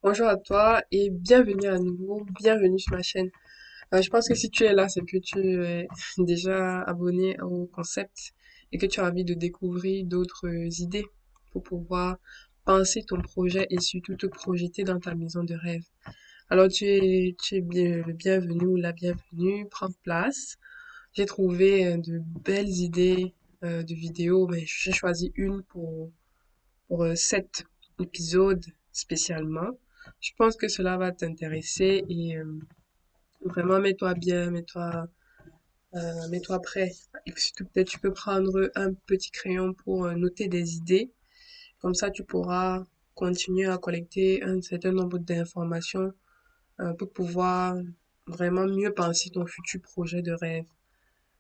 Bonjour à toi et bienvenue à nouveau, bienvenue sur ma chaîne. Je pense que si tu es là, c'est que tu es déjà abonné au concept et que tu as envie de découvrir d'autres idées pour pouvoir penser ton projet et surtout te projeter dans ta maison de rêve. Alors tu es bien, le bienvenu ou la bienvenue, prends place. J'ai trouvé de belles idées de vidéos, mais j'ai choisi une pour cet épisode spécialement. Je pense que cela va t'intéresser et vraiment mets-toi bien, mets-toi prêt. Et surtout peut-être tu peux prendre un petit crayon pour noter des idées. Comme ça, tu pourras continuer à collecter un certain nombre d'informations pour pouvoir vraiment mieux penser ton futur projet de rêve.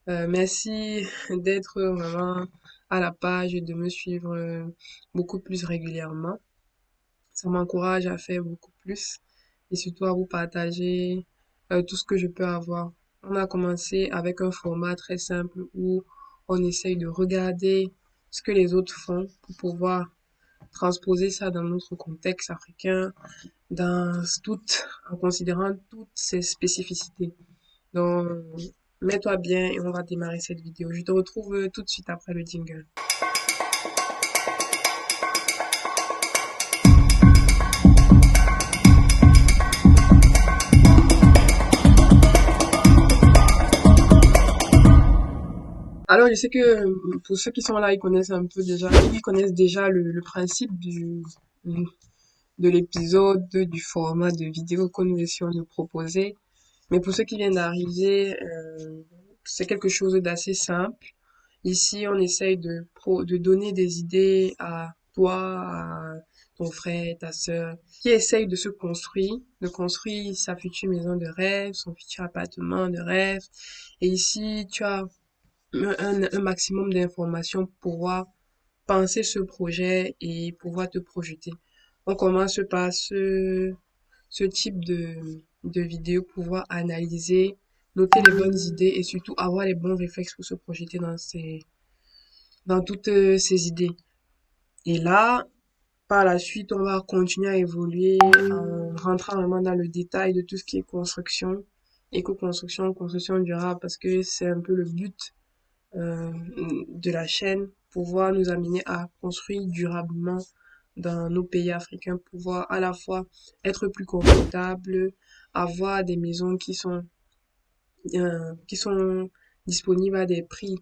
Merci d'être vraiment à la page et de me suivre beaucoup plus régulièrement. Ça m'encourage à faire beaucoup plus et surtout à vous partager tout ce que je peux avoir. On a commencé avec un format très simple où on essaye de regarder ce que les autres font pour pouvoir transposer ça dans notre contexte africain, en considérant toutes ces spécificités. Donc, mets-toi bien et on va démarrer cette vidéo. Je te retrouve tout de suite après le jingle. Alors, je sais que pour ceux qui sont là, ils connaissent déjà le principe de l'épisode, du format de vidéo que nous essayons de proposer. Mais pour ceux qui viennent d'arriver, c'est quelque chose d'assez simple. Ici, on essaye de donner des idées à toi, à ton frère, ta sœur, qui essayent de construire sa future maison de rêve, son futur appartement de rêve. Et ici, tu as un maximum d'informations pour pouvoir penser ce projet et pouvoir te projeter. On commence par ce type de vidéo, pouvoir analyser, noter les bonnes idées et surtout avoir les bons réflexes pour se projeter dans toutes ces idées. Et là, par la suite, on va continuer à évoluer en rentrant vraiment dans le détail de tout ce qui est construction, éco-construction, construction durable, parce que c'est un peu le but de la chaîne, pouvoir nous amener à construire durablement dans nos pays africains, pouvoir à la fois être plus confortable, avoir des maisons qui sont disponibles à des prix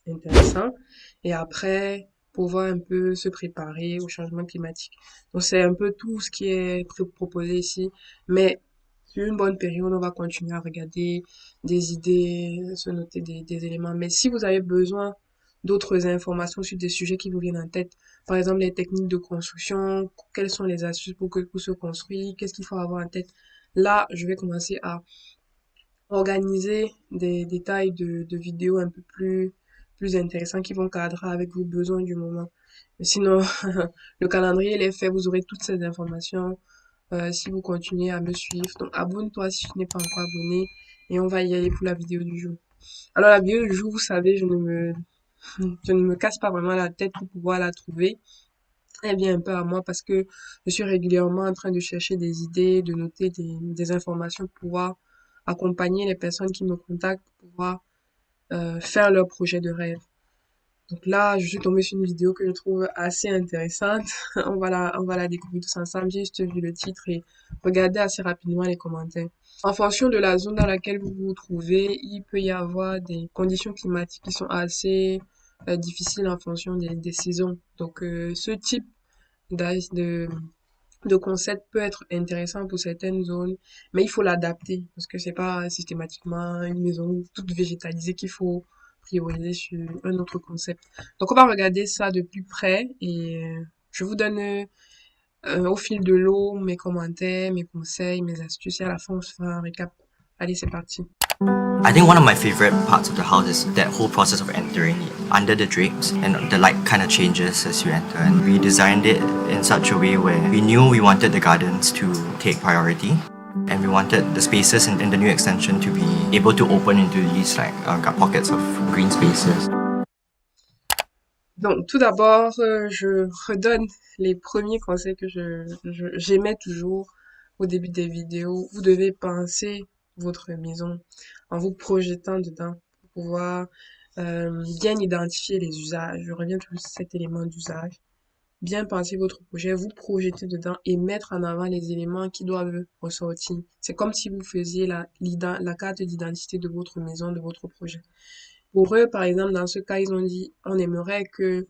intéressants et après pouvoir un peu se préparer au changement climatique. Donc c'est un peu tout ce qui est proposé ici, mais sur une bonne période, on va continuer à regarder des idées, se noter des éléments. Mais si vous avez besoin d'autres informations sur des sujets qui vous viennent en tête, par exemple les techniques de construction, quelles sont les astuces pour se construire, qu'est-ce qu'il faut avoir en tête, là, je vais commencer à organiser des détails de vidéos un peu plus intéressants qui vont cadrer avec vos besoins du moment. Mais sinon, le calendrier, il est fait, vous aurez toutes ces informations si vous continuez à me suivre. Donc, abonne-toi si tu n'es pas encore abonné et on va y aller pour la vidéo du jour. Alors, la vidéo du jour, vous savez, je ne me casse pas vraiment la tête pour pouvoir la trouver. Elle vient un peu à moi parce que je suis régulièrement en train de chercher des idées, de noter des informations pour pouvoir accompagner les personnes qui me contactent pour pouvoir faire leur projet de rêve. Donc là, je suis tombée sur une vidéo que je trouve assez intéressante. On va la découvrir tous ensemble. J'ai juste vu le titre et regardez assez rapidement les commentaires. En fonction de la zone dans laquelle vous vous trouvez, il peut y avoir des conditions climatiques qui sont assez difficiles en fonction des saisons. Donc, ce type d'âge de concept peut être intéressant pour certaines zones, mais il faut l'adapter parce que c'est pas systématiquement une maison toute végétalisée qu'il faut prioriser sur un autre concept. Donc on va regarder ça de plus près et je vous donne au fil de l'eau mes commentaires, mes conseils, mes astuces et à la fin on se fera un récap. Allez, c'est parti. I think one of my favorite parts of the house is that whole process of entering under the drapes, and the light kind of changes as you enter, and we designed it in such a way where we knew we wanted the gardens to take priority, and we wanted the spaces in the new extension to be able to open into these pockets of green spaces. Donc, tout d'abord, je redonne les premiers conseils que j'émets toujours au début des vidéos. Vous devez penser votre maison en vous projetant dedans pour pouvoir bien identifier les usages. Je reviens toujours sur cet élément d'usage. Bien penser votre projet, vous projeter dedans et mettre en avant les éléments qui doivent ressortir. C'est comme si vous faisiez la carte d'identité de votre maison, de votre projet. Pour eux, par exemple, dans ce cas, ils ont dit, on aimerait que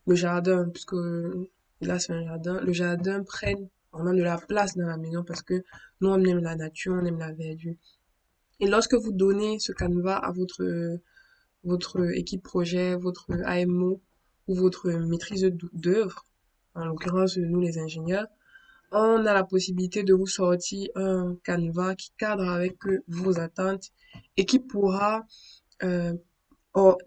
le jardin, puisque là c'est un jardin, le jardin prenne vraiment de la place dans la maison parce que nous, on aime la nature, on aime la verdure. Et lorsque vous donnez ce canevas à votre équipe projet, votre AMO ou votre maîtrise d'œuvre, en l'occurrence, nous les ingénieurs, on a la possibilité de vous sortir un canevas qui cadre avec vos attentes et qui pourra euh,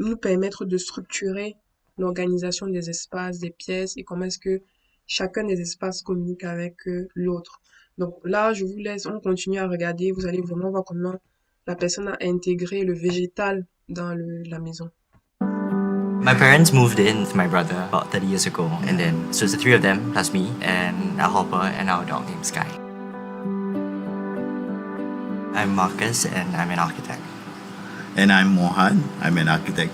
nous permettre de structurer l'organisation des espaces, des pièces et comment est-ce que chacun des espaces communique avec l'autre. Donc là, je vous laisse, on continue à regarder, vous allez vraiment voir comment la personne a intégré le végétal dans la maison. My parents moved in with my brother about 30 years ago, and then so it's the three of them plus me and our helper and our dog named Sky. I'm Marcus, and I'm an architect. And I'm Mohan. I'm an architect.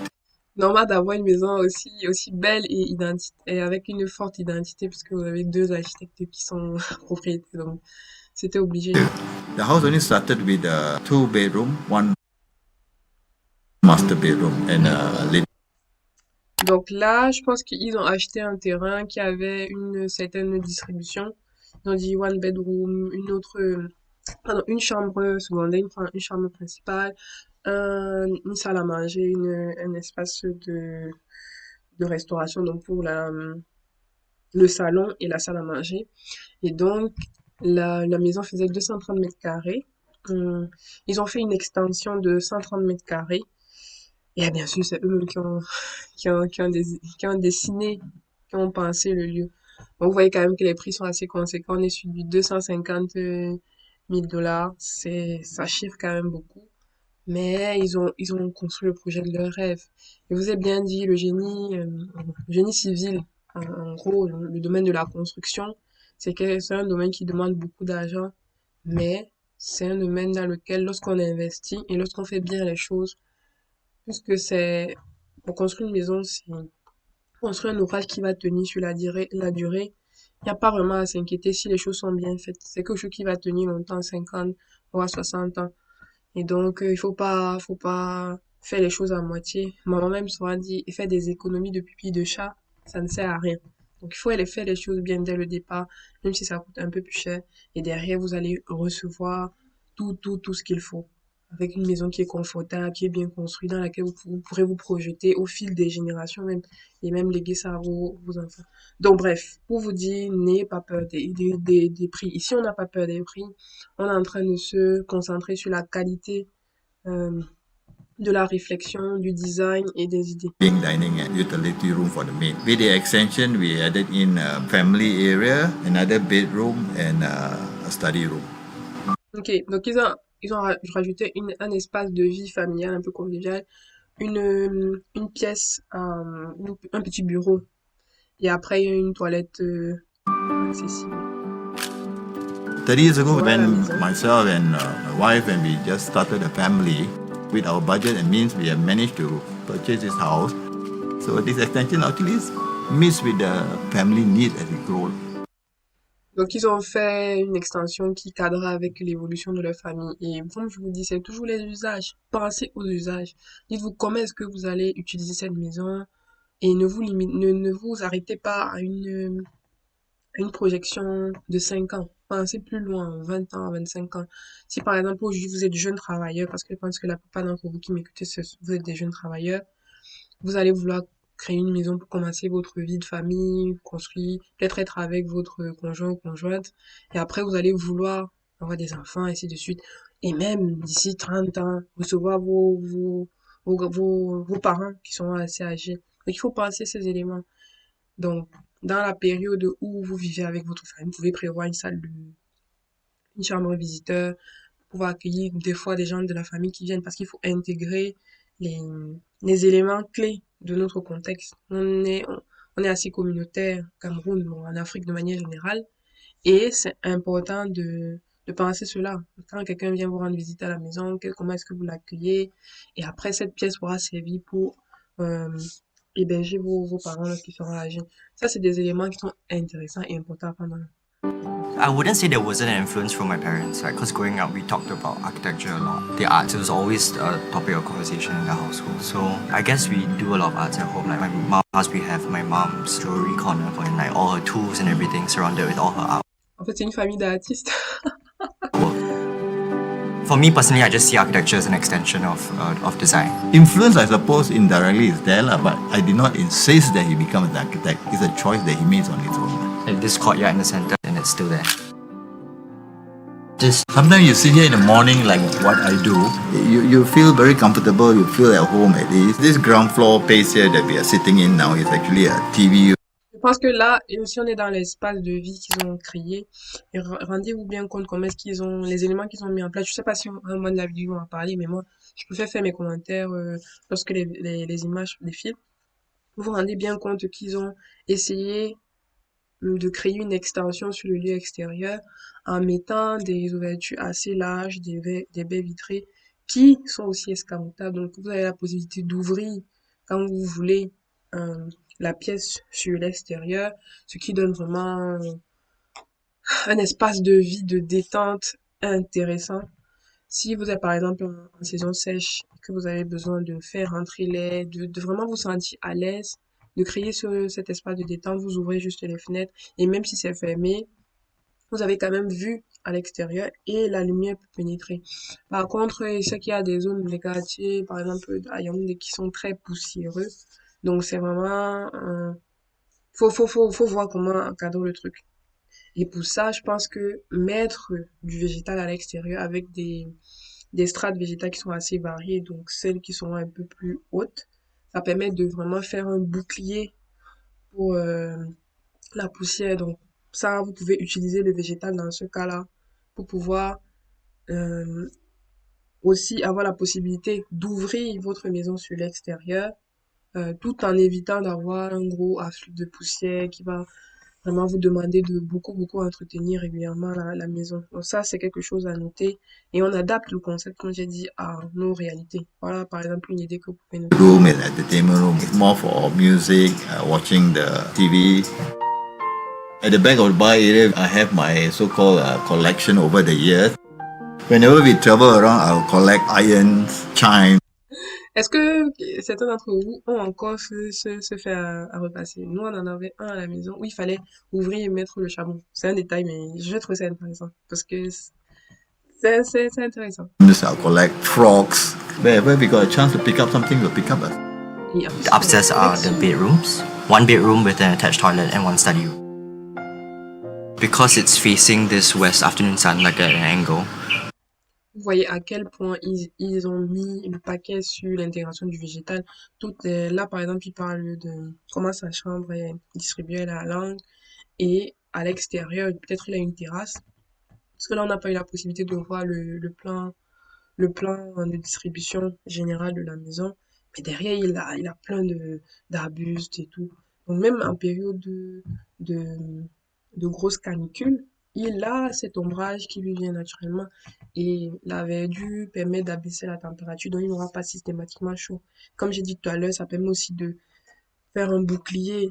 Normal d'avoir une maison aussi belle et avec une forte identité puisque vous avez deux architectes qui sont propriétaires. Donc, c'était obligé. The house only started with a 2 bedroom, one master bedroom, and a living. Donc là, je pense qu'ils ont acheté un terrain qui avait une certaine distribution. Ils ont dit one bedroom, pardon, une chambre secondaire, une chambre principale, une salle à manger, un espace de restauration, donc pour le salon et la salle à manger. Et donc, la maison faisait 230 mètres carrés. Ils ont fait une extension de 130 mètres carrés. Et bien sûr, c'est eux-mêmes qui ont dessiné, qui ont pensé le lieu. Donc, vous voyez quand même que les prix sont assez conséquents. On est sur du 250 000 dollars. Ça chiffre quand même beaucoup. Mais ils ont construit le projet de leur rêve. Et vous avez bien dit, le génie civil, en gros, le domaine de la construction, c'est un domaine qui demande beaucoup d'argent, mais c'est un domaine dans lequel, lorsqu'on investit et lorsqu'on fait bien les choses, puisque pour construire une maison, c'est construire un ouvrage qui va tenir sur la durée. Il n'y a pas vraiment à s'inquiéter si les choses sont bien faites. C'est quelque chose qui va tenir longtemps, 50 voire 60 ans. Et donc, faut pas faire les choses à moitié. Maman même souvent dit, faire des économies de pipi de chat, ça ne sert à rien. Donc, il faut aller faire les choses bien dès le départ, même si ça coûte un peu plus cher. Et derrière, vous allez recevoir tout ce qu'il faut. Avec une maison qui est confortable, qui est bien construite, dans laquelle vous pourrez vous projeter au fil des générations même, et même léguer ça à vos enfants. Donc, bref, pour vous dire, n'ayez pas peur des prix. Ici, on n'a pas peur des prix. On est en train de se concentrer sur la qualité euh, de la réflexion, du design et des idées. Dining and utility room for the maid. With the extension, we added in a family area, another bedroom, and a study room. Ok, donc ils ont rajouté un espace de vie familiale un peu convivial, une pièce, un petit bureau et après une toilette accessible. 30 years ago, Voilà la when maison. myself and my wife and we just started a family, with our budget and means, we have managed to purchase this house. So this extension actually meets with the family need as we grow. Donc ils ont fait une extension qui cadra avec l'évolution de leur famille. Et comme je vous dis, c'est toujours les usages. Pensez aux usages. Dites-vous comment est-ce que vous allez utiliser cette maison et ne vous arrêtez pas à une projection de 5 ans. Pensez plus loin, 20 ans, 25 ans. Si par exemple aujourd'hui vous êtes jeune travailleur, parce que je pense que la plupart d'entre vous qui m'écoutez, vous êtes des jeunes travailleurs, vous allez vouloir créer une maison pour commencer votre vie de famille, construire, peut-être être avec votre conjoint ou conjointe, et après vous allez vouloir avoir des enfants, ainsi de suite. Et même d'ici 30 ans, recevoir vos parents qui sont assez âgés. Donc il faut penser ces éléments. Donc, dans la période où vous vivez avec votre famille, vous pouvez prévoir une chambre visiteur pour pouvoir accueillir des fois des gens de la famille qui viennent parce qu'il faut intégrer les, les éléments clés de notre contexte. On est assez communautaire au Cameroun, bon, en Afrique de manière générale, et c'est important de penser cela. Quand quelqu'un vient vous rendre visite à la maison, comment est-ce que vous l'accueillez? Et après, cette pièce pourra servir pour euh, héberger vos parents lorsqu'ils seront âgés. Ça, c'est des éléments qui sont intéressants et importants à prendre en I wouldn't say there wasn't an influence from my parents, right? Because growing up, we talked about architecture a lot. The arts, it was always a topic of conversation in the household. So I guess we do a lot of arts at home. Like my mom's house, we have my mom's jewelry corner and like all her tools and everything surrounded with all her art. En fait, c'est une famille d'artistes. For me personally, I just see architecture as an extension of design. Influence, I suppose, indirectly is there, but I did not insist that he becomes an architect. It's a choice that he makes on his own. Like this courtyard in the center, and it's still there. Sometimes you sit here in the morning, like what I do, you feel very comfortable, you feel at home at ease. This ground floor space here that we are sitting in now is actually a TV. Je pense que là, et si on est dans l'espace de vie qu'ils ont créé, et rendez-vous bien compte comment est-ce qu'ils ont, les éléments qu'ils ont mis en place. Je sais pas si à un moment de la vidéo on va parler, mais moi, je préfère faire mes commentaires lorsque les images défilent. Vous vous rendez bien compte qu'ils ont essayé de créer une extension sur le lieu extérieur en mettant des ouvertures assez larges, des baies vitrées qui sont aussi escamotables. Donc, vous avez la possibilité d'ouvrir quand vous voulez la pièce sur l'extérieur, ce qui donne vraiment un espace de vie, de détente intéressant. Si vous êtes par exemple en saison sèche et que vous avez besoin de faire rentrer l'air, de vraiment vous sentir à l'aise, de créer cet espace de détente, vous ouvrez juste les fenêtres et même si c'est fermé, vous avez quand même vue à l'extérieur et la lumière peut pénétrer. Par contre, je sais qu'il y a des zones, des quartiers, par exemple à Yaoundé, qui sont très poussiéreux. Donc c'est vraiment, faut voir comment encadrer le truc. Et pour ça, je pense que mettre du végétal à l'extérieur avec des strates végétales qui sont assez variées, donc celles qui sont un peu plus hautes, ça permet de vraiment faire un bouclier pour la poussière. Donc ça, vous pouvez utiliser le végétal dans ce cas-là pour pouvoir euh, aussi avoir la possibilité d'ouvrir votre maison sur l'extérieur, tout en évitant d'avoir un gros afflux de poussière qui va vraiment vous demander de beaucoup entretenir régulièrement la maison. Donc ça, c'est quelque chose à noter. Et on adapte le concept, comme j'ai dit, à nos réalités. Voilà, par exemple, une idée que vous pouvez noter. Room and entertainment room. It's more for music, watching the TV. At the back of the bar area, I have my so-called collection over the years. Whenever we travel around, I'll collect irons, chimes. Est-ce que certains d'entre vous ont encore ce fait à repasser? Nous, on en avait un à la maison où il fallait ouvrir et mettre le charbon. C'est un détail, mais je trouve ça intéressant parce que c'est intéressant. I'll collect frogs. Wherever we got a chance to pick up something, we'll pick up. Et The upstairs are the bedrooms. One bedroom with an attached toilet and one study room. Because it's facing this west afternoon sun like at an angle, vous voyez à quel point ils ont mis le paquet sur l'intégration du végétal. Là, par exemple, ils parlent de comment sa chambre est distribuée à la langue et à l'extérieur, peut-être il a une terrasse. Parce que là, on n'a pas eu la possibilité de voir le plan de distribution générale de la maison. Mais derrière, il a plein d'arbustes et tout. Donc même en période de, de grosses canicules, il a cet ombrage qui lui vient naturellement. Et la verdure permet d'abaisser la température, donc il n'aura pas systématiquement chaud. Comme j'ai dit tout à l'heure, ça permet aussi de faire un bouclier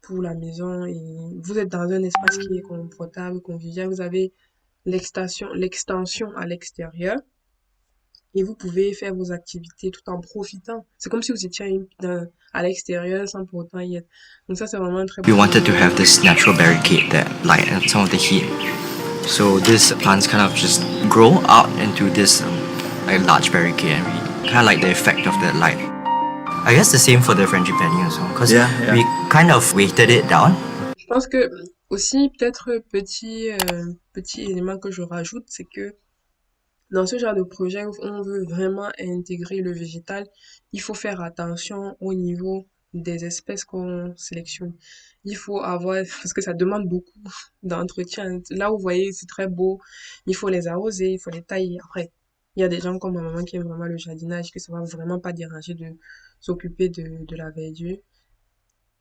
pour la maison. Et vous êtes dans un espace qui est confortable, convivial. Vous avez l'extension à l'extérieur et vous pouvez faire vos activités tout en profitant. C'est comme si vous étiez à l'extérieur sans pour autant y être. Donc ça, c'est vraiment un très we bon. wanted to have this natural barricade that light some of the heat. So these plants kind of just grow out into this like large barricade, and we kind of like the effect of that light. I guess the same for the frangipani as well, because Yeah. we kind of weighted it down. Je pense que aussi, peut-être petit élément que je rajoute, c'est que dans ce genre de projet où on veut vraiment intégrer le végétal, il faut faire attention au niveau des espèces qu'on sélectionne. Il faut avoir, parce que ça demande beaucoup d'entretien. Là, vous voyez, c'est très beau, il faut les arroser, il faut les tailler. Après, Il y a des gens comme ma maman qui aiment vraiment le jardinage, que ça va vraiment pas déranger de s'occuper de la verdure.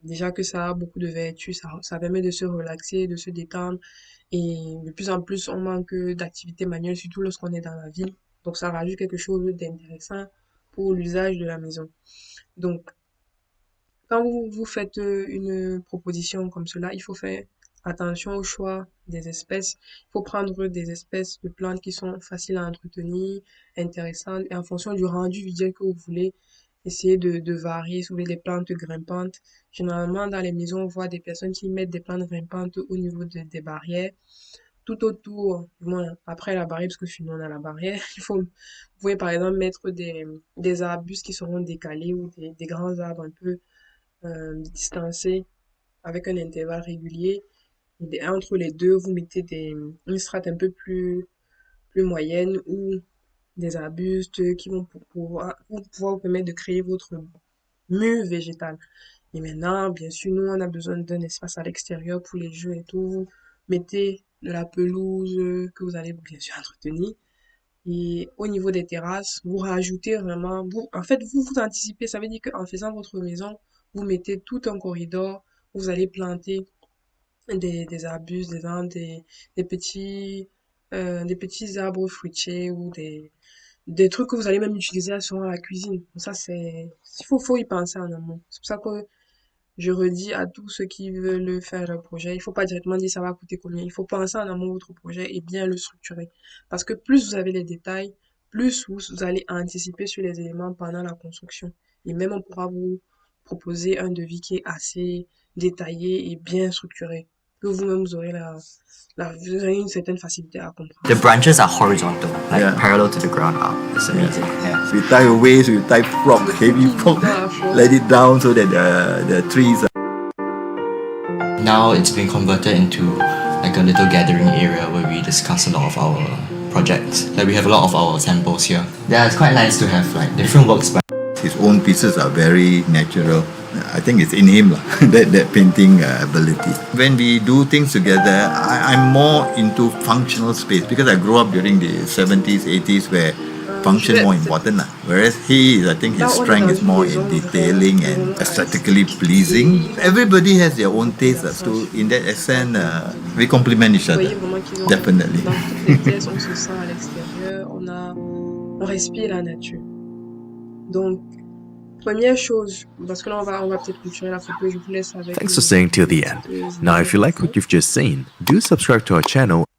Déjà que ça a beaucoup de vertus, ça permet de se relaxer, de se détendre. Et de plus en plus, on manque d'activités manuelles, surtout lorsqu'on est dans la ville. Donc, ça rajoute quelque chose d'intéressant pour l'usage de la maison. Donc, quand vous faites une proposition comme cela, il faut faire attention au choix des espèces. Il faut prendre des espèces de plantes qui sont faciles à entretenir, intéressantes, et en fonction du rendu visuel que vous voulez, essayer de varier. Si vous voulez des plantes grimpantes, généralement dans les maisons, on voit des personnes qui mettent des plantes grimpantes au niveau des barrières, tout autour, du moins après la barrière, parce que sinon on a la barrière. Vous pouvez par exemple mettre des arbustes qui seront décalés ou des grands arbres un peu distancés avec un intervalle régulier. Et entre les deux, vous mettez une strate un peu plus moyenne ou des arbustes qui vont pouvoir vous permettre de créer votre mur végétal. Et maintenant, bien sûr, nous, on a besoin d'un espace à l'extérieur pour les jeux et tout. Vous mettez de la pelouse que vous allez bien sûr entretenir. Et au niveau des terrasses, vous rajoutez vraiment, en fait, vous anticipez. Ça veut dire qu'en faisant votre maison, vous mettez tout un corridor où vous allez planter des arbustes, des arbres, des petits arbres fruitiers ou des trucs que vous allez même utiliser à souvent à la cuisine. Ça, faut y penser en amont. C'est pour ça que je redis à tous ceux qui veulent faire leur projet, il faut pas directement dire ça va coûter combien. Il faut penser en amont votre projet et bien le structurer. Parce que plus vous avez les détails, plus vous allez anticiper sur les éléments pendant la construction. Et même on pourra vous proposer un devis qui est assez détaillé et bien structuré. Que vous-même vous aurez vous aurez une certaine facilité à comprendre. The branches are horizontal, like Yeah. parallel to the ground up. It's amazing. Yeah. We tie a waste, we tie frog, heavy frog, let it down so that the trees Now it's been converted into like a little gathering area where we discuss a lot of our projects. Like we have a lot of our samples here. Yeah, it's quite nice to have like different works by his own pieces are very natural. I think it's in him, that painting ability. When we do things together, I'm more into functional space because I grew up during the 70s, 80s where function more important. Whereas I think his strength is more in detailing and aesthetically pleasing. Everybody has their own taste. So in that extent, we complement each Vous other. voyez vraiment qu'ils ont, Definitely. dans toutes les pièces, on se sent à l'extérieur, on respire la nature. Donc, première chose, parce que là, on va peut-être clôturer la photo, je vous laisse avec Thanks for staying till the end. Now, if you like what you've just seen, do subscribe to our channel